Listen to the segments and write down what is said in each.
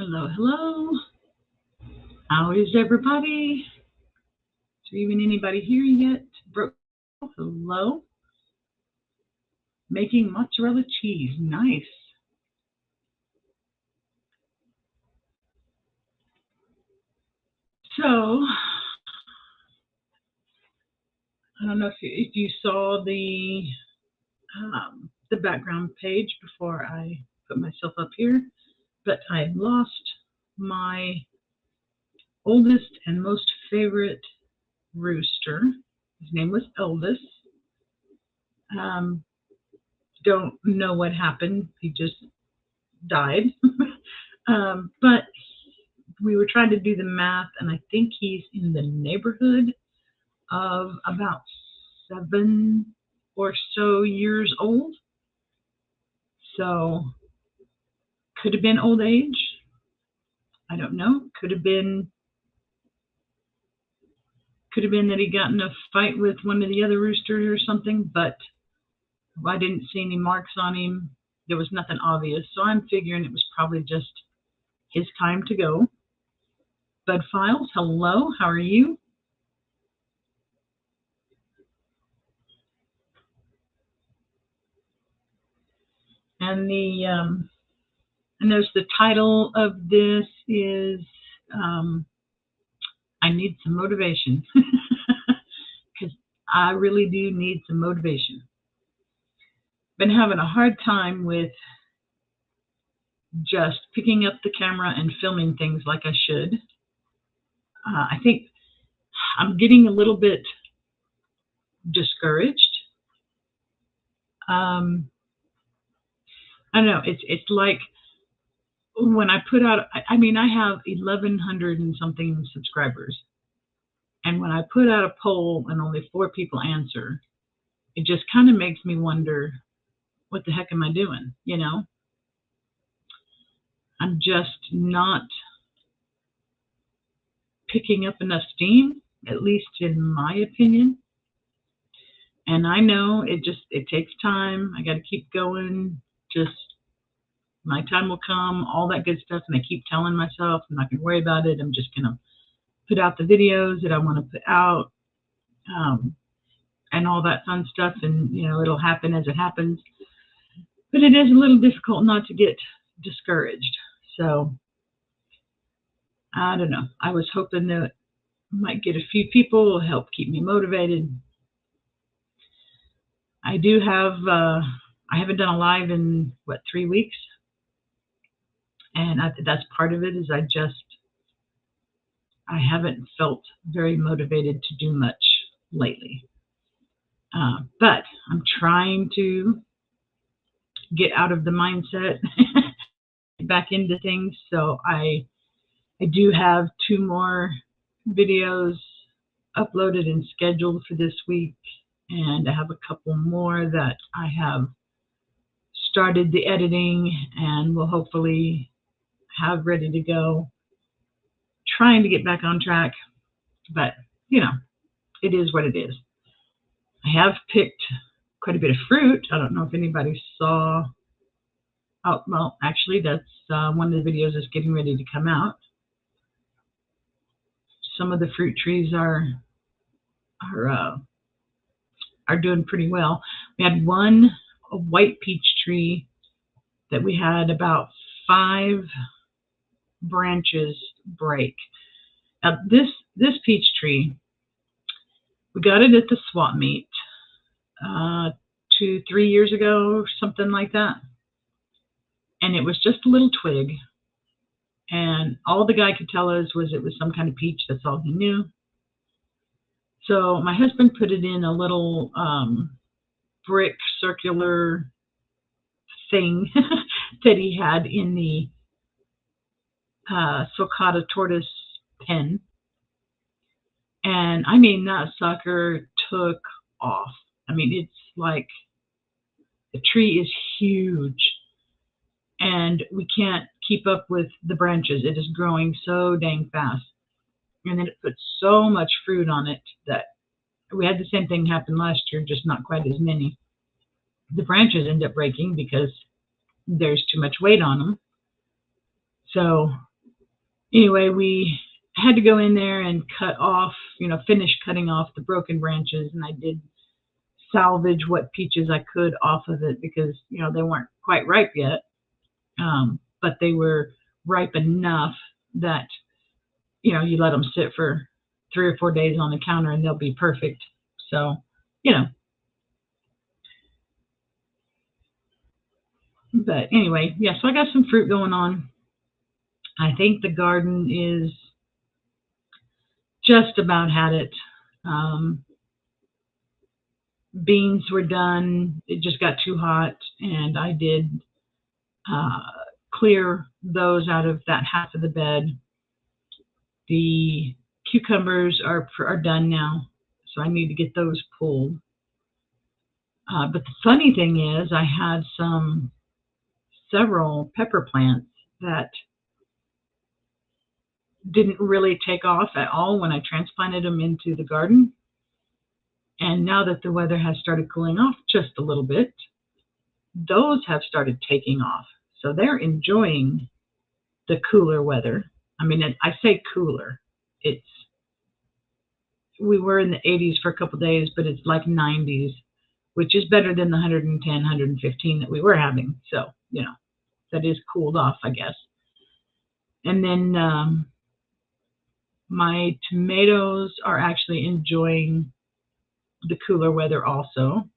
Hello, hello. How is everybody? Is there even anybody here yet? Hello. Making mozzarella cheese. Nice. So, I don't know if you saw the background page before I put myself up here, but I lost my oldest and most favorite rooster. His name was Elvis. Um, don't know what happened. He just died. But we were trying to do the math, and I think he's in the neighborhood of about 7 or so years old. So could have been old age. I don't know. Could have been that he got in a fight with one of the other roosters or something, but I didn't see any marks on him. There was nothing obvious, so I'm figuring it was probably just his time to go. Bud Files, hello, how are you? And there's the title of this is I need some motivation because I really do need some motivation. Been having a hard time with just picking up the camera and filming things like I should. I think I'm getting a little bit discouraged. I don't know. It's like when I put out. I mean, I have 1,100 and something subscribers, and when I put out a poll and only 4 people answer, it just kind of makes me wonder, what the heck am I doing? You know, I'm just not picking up enough steam, at least in my opinion. And I know it takes time. I got to keep going. Just my time will come, all that good stuff. And I keep telling myself I'm not going to worry about it. I'm just going to put out the videos that I want to put out, and all that fun stuff. And, it'll happen as it happens. But it is a little difficult not to get discouraged. So I don't know. I was hoping that I might get a few people to help keep me motivated. I do have, I haven't done a live in, 3 weeks? And that's part of it is I haven't felt very motivated to do much lately. But I'm trying to get out of the mindset, back into things. So I do have 2 more videos uploaded and scheduled for this week. And I have a couple more that I have started the editing and will hopefully have ready to go. Trying to get back on track, but it is what it is. I have picked quite a bit of fruit. I don't know if anybody saw. Oh, well, actually, that's one of the videos that's getting ready to come out. Some of the fruit trees are doing pretty well. We had a white peach tree that we had about 5 branches break. Now this peach tree, we got it at the swap meet 2-3 years ago, something like that. And it was just a little twig. And all the guy could tell us was it was some kind of peach. That's all he knew. So my husband put it in a little brick circular thing that he had in the sulcata tortoise pen. And I mean, that sucker took off. I mean, it's like the tree is huge and we can't keep up with the branches. It is growing so dang fast. And then it put so much fruit on it that we had the same thing happen last year, just not quite as many. The branches end up breaking because there's too much weight on them. So Anyway, we had to go in there and cut off, finish cutting off the broken branches, and I did salvage what peaches I could off of it because, they weren't quite ripe yet. But they were ripe enough that, you let them sit for 3 or 4 days on the counter and they'll be perfect. So, you know, but anyway, yeah, so I got some fruit going on. I think the garden is just about had it. Beans were done. It just got too hot, and I did clear those out of that half of the bed. The cucumbers are done now, so I need to get those pulled. But the funny thing is, I had several pepper plants that didn't really take off at all when I transplanted them into the garden. And now that the weather has started cooling off just a little bit, those have started taking off. So they're enjoying the cooler weather. I mean, I say cooler. We were in the 80s for a couple of days, but it's like 90s, which is better than the 110, 115 that we were having. So, that is cooled off, I guess. And then my tomatoes are actually enjoying the cooler weather also.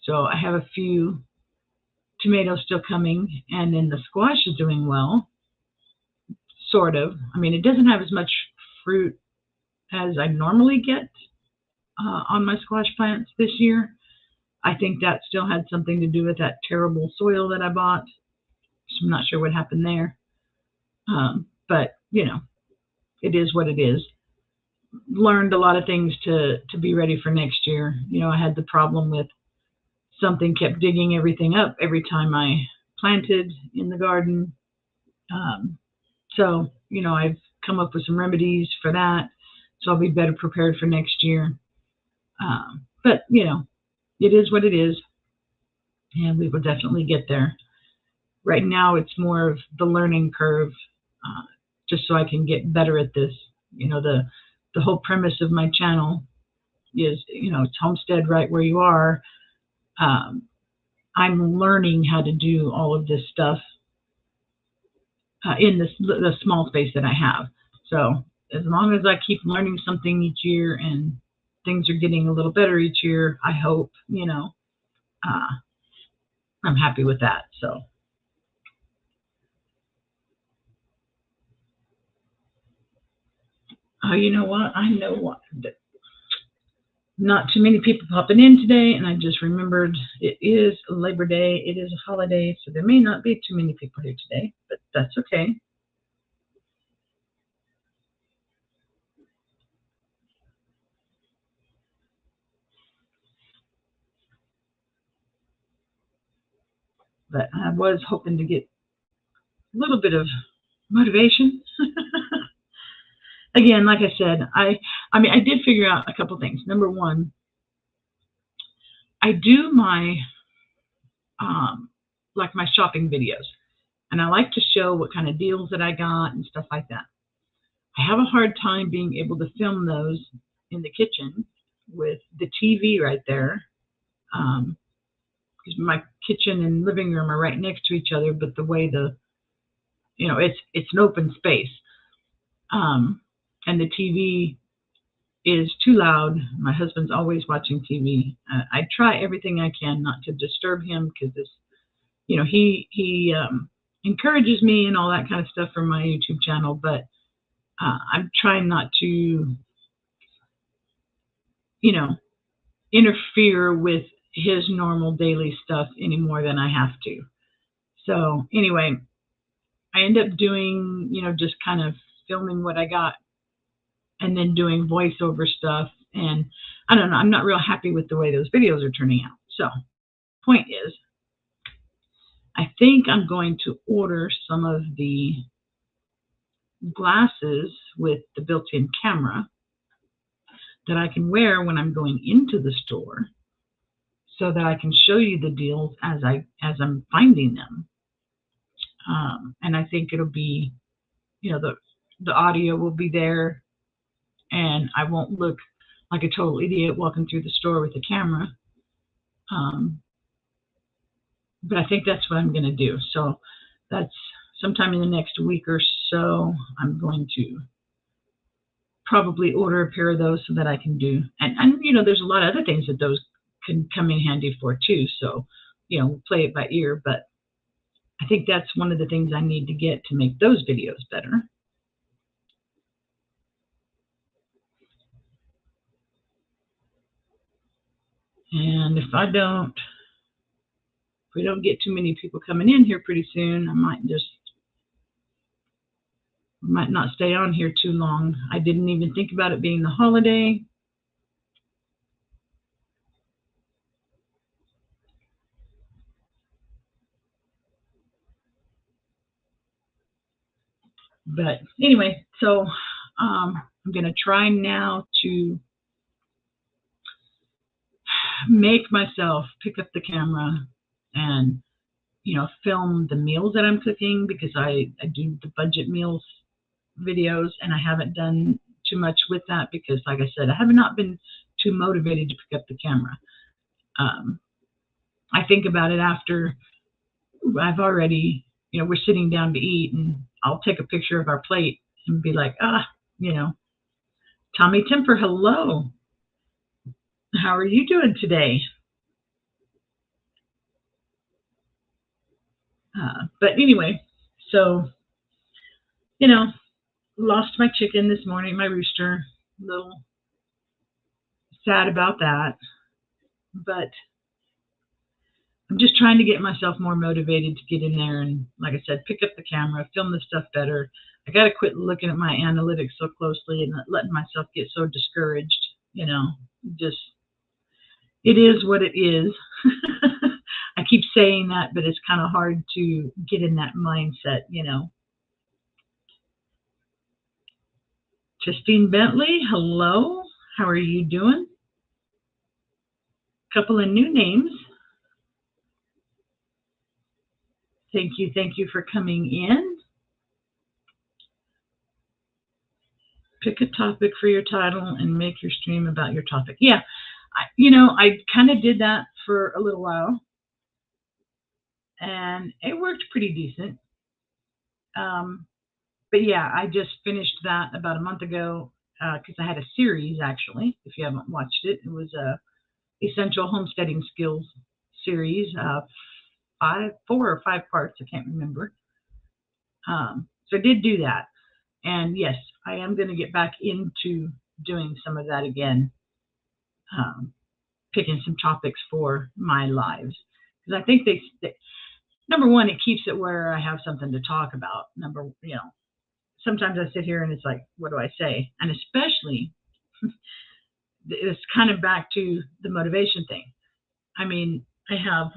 So I have a few tomatoes still coming, and then the squash is doing well, sort of. I mean, it doesn't have as much fruit as I normally get on my squash plants this year. I think that still had something to do with that terrible soil that I bought. So I'm not sure what happened there. But, it is what it is. Learned a lot of things to be ready for next year. I had the problem with something kept digging everything up every time I planted in the garden. So, I've come up with some remedies for that. So I'll be better prepared for next year. But, it is what it is. And we will definitely get there. Right now, it's more of the learning curve, just so I can get better at this. The whole premise of my channel is, it's homestead right where you are. I'm learning how to do all of this stuff in the small space that I have. So as long as I keep learning something each year and things are getting a little better each year, I hope, I'm happy with that. So. You know what? I know what. Not too many people popping in today, and I just remembered it is Labor Day. It is a holiday, so there may not be too many people here today, but that's okay. But I was hoping to get a little bit of motivation. Again, like I said, I mean, I did figure out a couple things. Number one, I do my like my shopping videos, and I like to show what kind of deals that I got and stuff like that. I have a hard time being able to film those in the kitchen with the TV right there. Because my kitchen and living room are right next to each other, but the way it's an open space. And the TV is too loud. My husband's always watching TV. I try everything I can not to disturb him because he encourages me and all that kind of stuff from my YouTube channel, but I'm trying not to, interfere with his normal daily stuff any more than I have to. So anyway, I end up doing, just kind of filming what I got and then doing voiceover stuff. And I don't know, I'm not real happy with the way those videos are turning out. So point is, I think I'm going to order some of the glasses with the built-in camera that I can wear when I'm going into the store, so that I can show you the deals as I'm finding them. And I think it'll be, the audio will be there, and I won't look like a total idiot walking through the store with a camera. Um, but I think that's what I'm going to do. So that's sometime in the next week or so. I'm going to probably order a pair of those so that I can do. And there's a lot of other things that those can come in handy for too. So, we'll play it by ear. But I think that's one of the things I need to get to make those videos better. And if we don't get too many people coming in here pretty soon, I might not stay on here too long. I didn't even think about it being the holiday. But anyway, so I'm going to try now to make myself pick up the camera and film the meals that I'm cooking, because I do the budget meals videos, and I haven't done too much with that because, like I said, I have not been too motivated to pick up the camera. I think about it after I've already, we're sitting down to eat, and I'll take a picture of our plate and be like, Tommy Temper, hello. How are you doing today? But anyway, so, lost my chicken this morning, my rooster. A little sad about that. But I'm just trying to get myself more motivated to get in there and, like I said, pick up the camera, film the stuff better. I got to quit looking at my analytics so closely and letting myself get so discouraged. Just, it is what it is. I keep saying that, but it's kind of hard to get in that mindset. Justine Bentley, hello. How are you doing? Couple of new names. Thank you for coming in. Pick a topic for your title and make your stream about your topic. Yeah, I kind of did that for a little while, and it worked pretty decent. But yeah, I just finished that about a month ago because I had a series, actually. If you haven't watched it, it was a Essential Homesteading Skills series, 4 or 5 parts, I can't remember. So I did do that. And yes, I am going to get back into doing some of that again, picking some topics for my lives. Because I think number one, it keeps it where I have something to talk about. Sometimes I sit here and it's like, what do I say? And especially, it's kind of back to the motivation thing. I mean, I have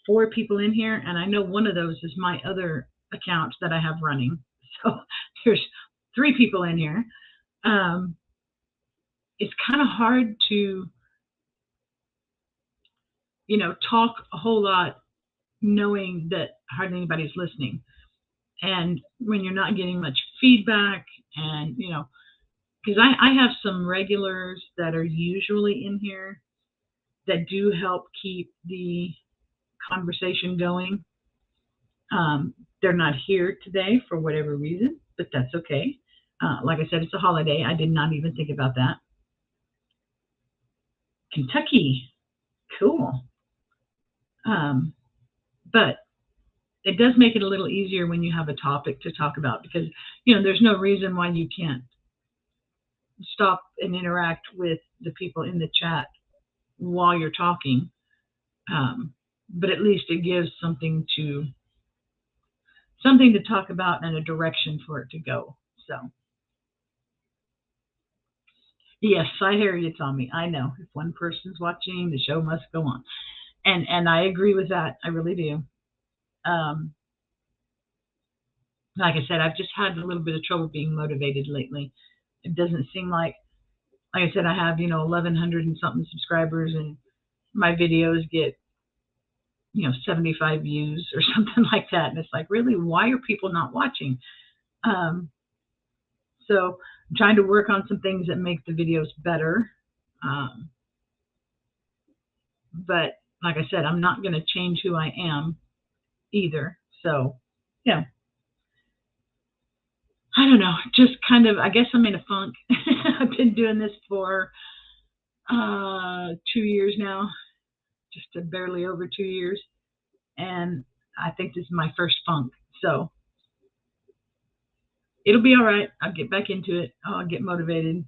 4 people in here, and I know one of those is my other account that I have running. So there's 3 people in here. It's kind of hard to, talk a whole lot knowing that hardly anybody's listening. And when you're not getting much feedback, and, because I have some regulars that are usually in here that do help keep the conversation going. They're not here today for whatever reason, but that's okay. Like I said, it's a holiday. I did not even think about that. Kentucky, cool. But it does make it a little easier when you have a topic to talk about, because, there's no reason why you can't stop and interact with the people in the chat while you're talking. But at least it gives something to talk about and a direction for it to go. So yes, I hear you, Tommy. I know, if one person's watching, the show must go on. And I agree with that. I really do. Like I said, I've just had a little bit of trouble being motivated lately. It doesn't seem like I said, I have, 1,100 and something subscribers, and my videos get, 75 views or something like that. And it's like, really, why are people not watching? So I'm trying to work on some things that make the videos better. But like I said, I'm not going to change who I am either. So, yeah, I don't know. Just kind of, I guess I'm in a funk. I've been doing this for 2 years now, just barely over 2 years. And I think this is my first funk. So it'll be all right. I'll get back into it. I'll get motivated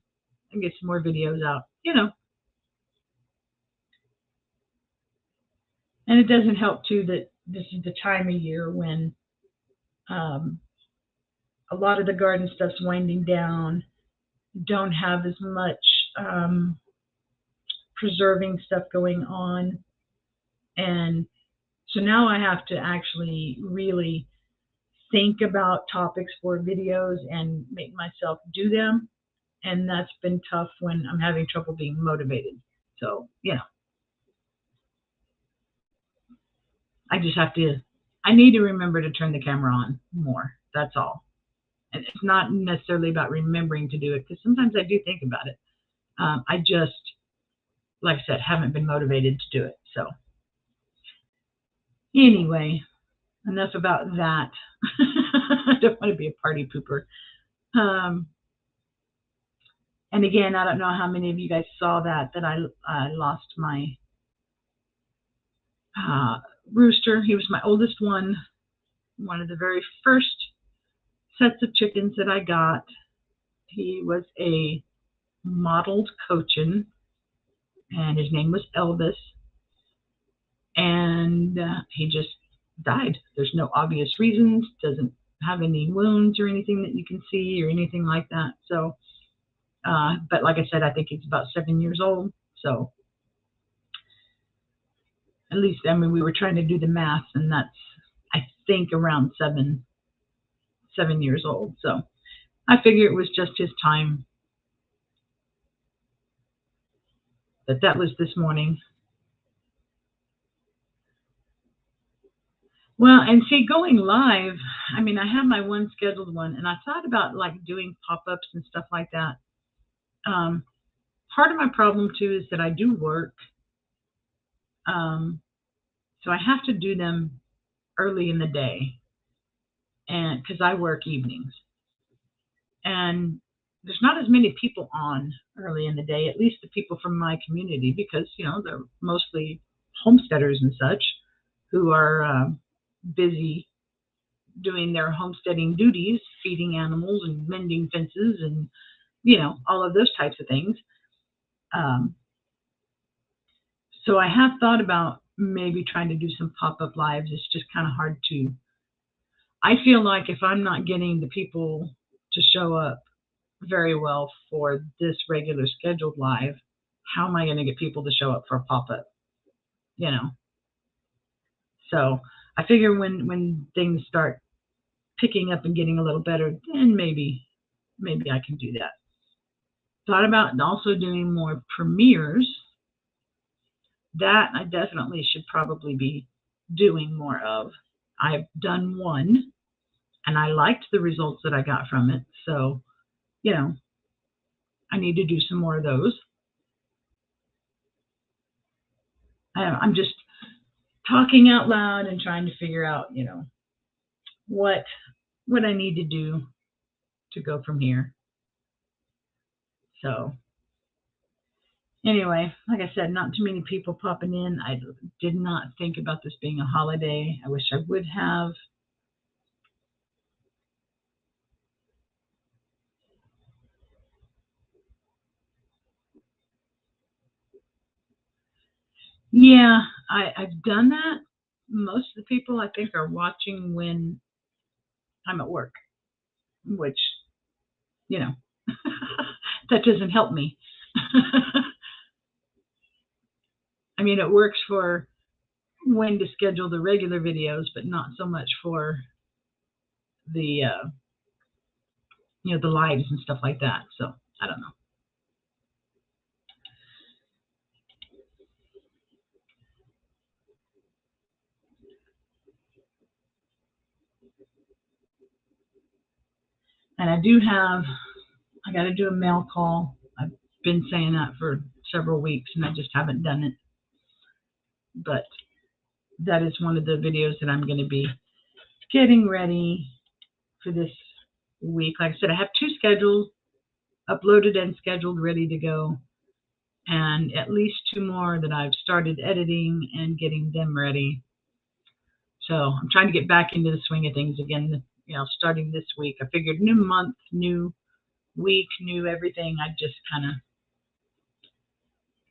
and get some more videos out, And it doesn't help, too, that this is the time of year when a lot of the garden stuff's winding down. Don't have as much preserving stuff going on. And so now I have to actually really think about topics for videos and make myself do them. And that's been tough when I'm having trouble being motivated. So, I need to remember to turn the camera on more. That's all. And it's not necessarily about remembering to do it, because sometimes I do think about it. I just, like I said, haven't been motivated to do it. So anyway, enough about that. I don't want to be a party pooper. And again, I don't know how many of you guys saw that I lost my rooster. He was my oldest one of the very first sets of chickens that I got. He was a mottled cochin, and his name was Elvis. And he just died. There's no obvious reasons. Doesn't have any wounds or anything that you can see or anything like that. So, but like I said, I think he's about 7 years old. So at least, I mean, we were trying to do the math, and that's, I think, around 7 years old. So I figure it was just his time. But that was this morning. Well, and see, going live, I mean, I have my one scheduled one, and I thought about like doing pop-ups and stuff like that. Part of my problem too is that I do work. So I have to do them early in the day, and because I work evenings. And there's not as many people on early in the day, at least the people from my community, because, they're mostly homesteaders and such who are busy doing their homesteading duties, feeding animals and mending fences and, all of those types of things. So I have thought about maybe trying to do some pop-up lives. It's just kind of hard to, I feel like if I'm not getting the people to show up very well for this regular scheduled live, how am I going to get people to show up for a pop-up? So I figure when things start picking up and getting a little better, then maybe I can do that. Thought about also doing more premieres. That I definitely should probably be doing more of. I've done one, and I liked the results that I got from it. So, I need to do some more of those. I'm just talking out loud and trying to figure out, what I need to do to go from here. So anyway, like I said, not too many people popping in. I did not think about this being a holiday. I wish I would have. Yeah, I've done that. Most of the people, I think, are watching when I'm at work, which, that doesn't help me. I mean, it works for when to schedule the regular videos, but not so much for the, the lives and stuff like that. So I don't know. And I do have I got to do a mail call. I've been saying that for several weeks and I just haven't done it. But that is one of the videos that I'm going to be getting ready for this week. Like I said, I have 2 scheduled, uploaded and scheduled, ready to go. And at least 2 more that I've started editing and getting them ready. So I'm trying to get back into the swing of things again, starting this week. I figured new month, new week, new everything. I'd just kind of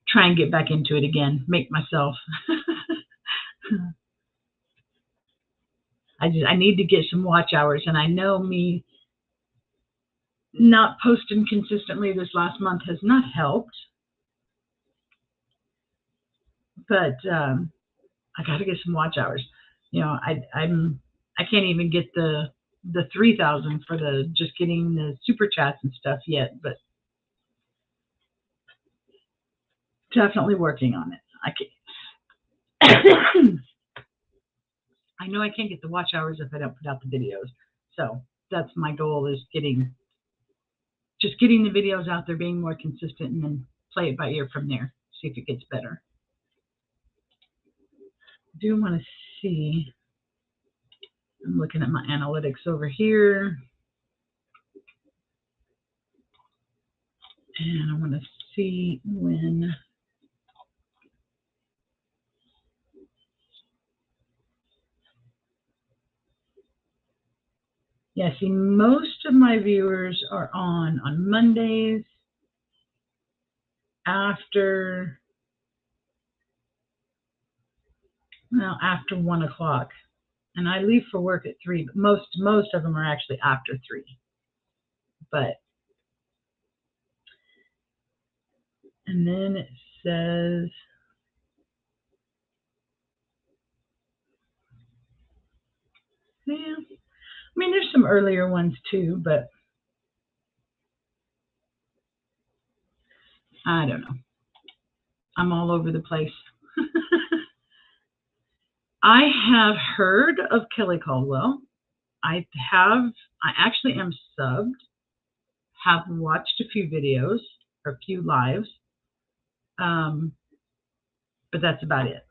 try and get back into it again, make myself. I need to get some watch hours, and I know me not posting consistently this last month has not helped. But I got to get some watch hours. I can't even get the 3,000 for the just getting the super chats and stuff yet, but definitely working on it. I know I can't get the watch hours if I don't put out the videos. So that's my goal, is getting the videos out there, being more consistent, and then play it by ear from there. See if it gets better. I do want to see. I'm looking at my analytics over here. And I want to see when. Yeah, see, most of my viewers are on Mondays after 1 o'clock. And I leave for work at 3, but most of them are actually after 3. And then it says, yeah, I mean, there's some earlier ones too, but I don't know. I'm all over the place. I have heard of Kelly Caldwell. I actually am subbed, have watched a few videos or a few lives, but that's about it.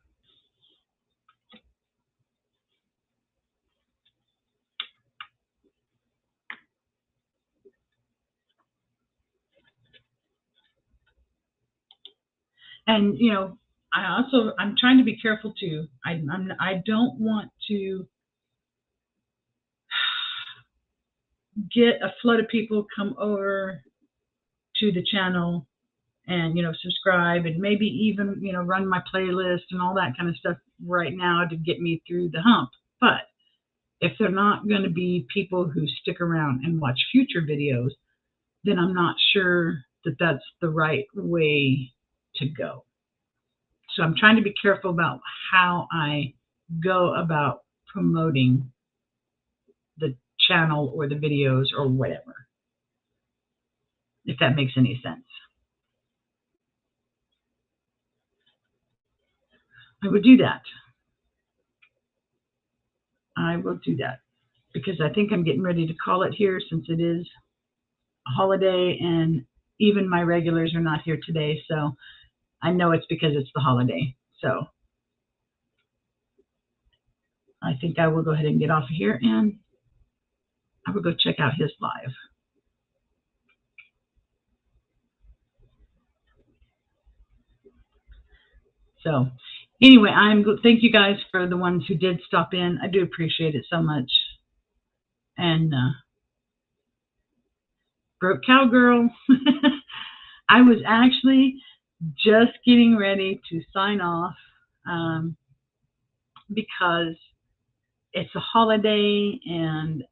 And I'm trying to be careful too. I don't want to get a flood of people come over to the channel and subscribe and maybe even run my playlist and all that kind of stuff right now to get me through the hump. But if they're not going to be people who stick around and watch future videos, then I'm not sure that that's the right way to go. So I'm trying to be careful about how I go about promoting the channel or the videos or whatever, if that makes any sense. I would do that. I will do that because I think I'm getting ready to call it here, since it is a holiday and even my regulars are not here today. So I know it's because it's the holiday. So I think I will go ahead and get off of here and I will go check out his live. So anyway, thank you guys for the ones who did stop in. I do appreciate it so much. And broke cowgirl. I was actually just getting ready to sign off because it's a holiday and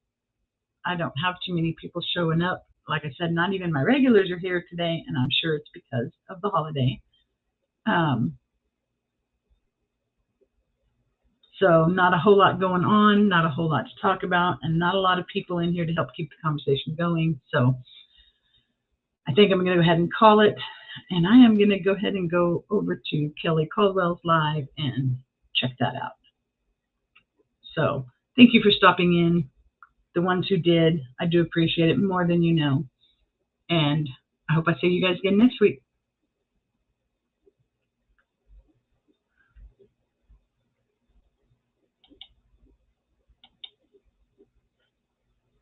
I don't have too many people showing up. Like I said, not even my regulars are here today, and I'm sure it's because of the holiday. So not a whole lot going on, not a whole lot to talk about, and not a lot of people in here to help keep the conversation going. So I think I'm going to go ahead and call it, and I am going to go ahead and go over to Kelly Caldwell's live and check that out. So thank you for stopping in. The ones who did, I do appreciate it more than you know. And I hope I see you guys again next week.